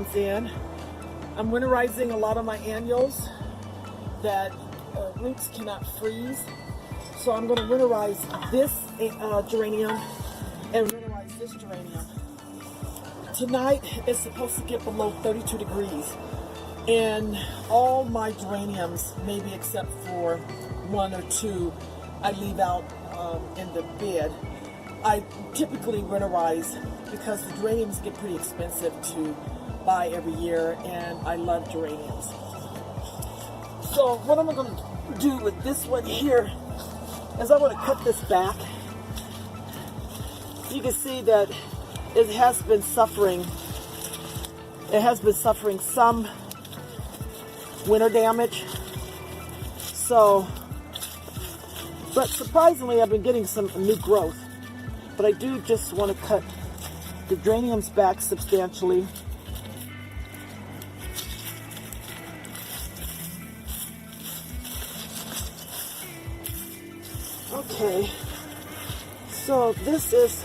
comes in. I'm winterizing a lot of my annuals that roots cannot freeze. So I'm going to winterize this geranium and winterize this geranium. Tonight it's supposed to get below 32 degrees. And all my geraniums, maybe except for one or two, I leave out in the bed. I typically winterize because the geraniums get pretty expensive to buy every year, and I love geraniums. So what I'm going to do with this one here is I'm going to cut this back. You can see that it has been suffering. It has been suffering some winter damage. So, but surprisingly, I've been getting some new growth. But I do just want to cut the geraniums back substantially. Okay, so this is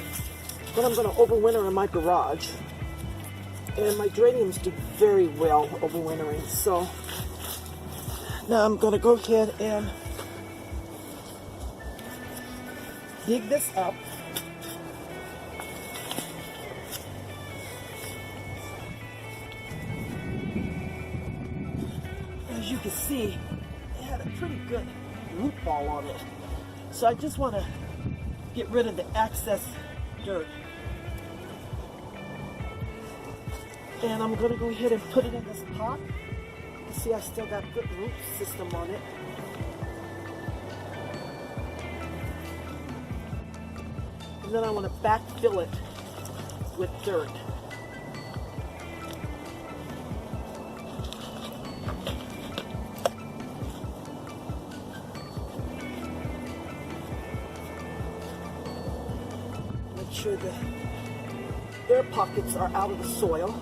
what I'm going to overwinter in my garage. And my geraniums do very well overwintering. So now I'm going to go ahead and dig this up. As you can see, it had a pretty good root ball on it. So I just want to get rid of the excess dirt. And I'm going to go ahead and put it in this pot. You see I still got good root system on it. And then I want to backfill it with dirt. Make sure the air pockets are out of the soil.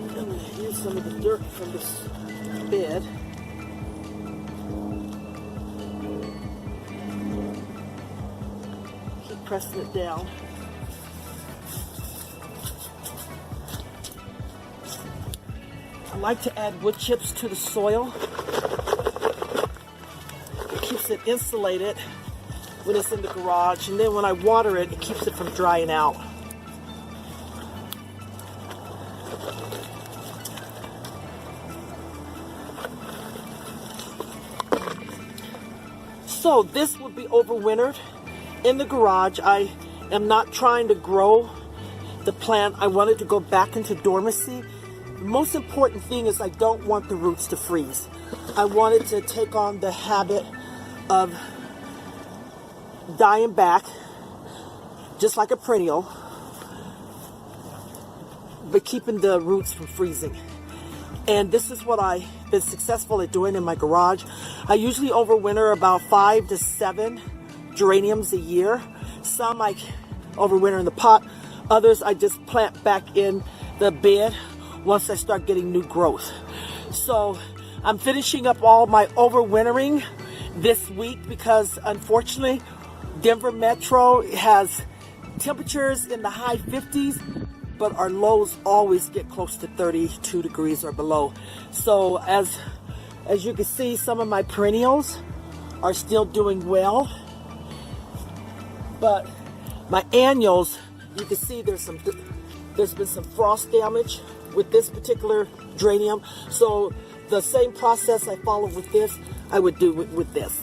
I'm going to use some of the dirt from this bed. Keep pressing it down. I like to add wood chips to the soil. It keeps it insulated when it's in the garage, and then when I water it, it keeps it from drying out. So this would be overwintered in the garage. I am not trying to grow the plant. I want it to go back into dormancy. The most important thing is I don't want the roots to freeze. I want it to take on the habit of dying back, just like a perennial, but keeping the roots from freezing. And this is what I've been successful at doing in my garage. I usually overwinter about 5 to 7 geraniums a year. Some I overwinter in the pot. Others I just plant back in the bed once I start getting new growth. So I'm finishing up all my overwintering this week because unfortunately Denver Metro has temperatures in the high 50s, but our lows always get close to 32 degrees or below. So as you can see, some of my perennials are still doing well, but my annuals, you can see there's been some frost damage with this particular geranium. So the same process I follow with this, I would do with this.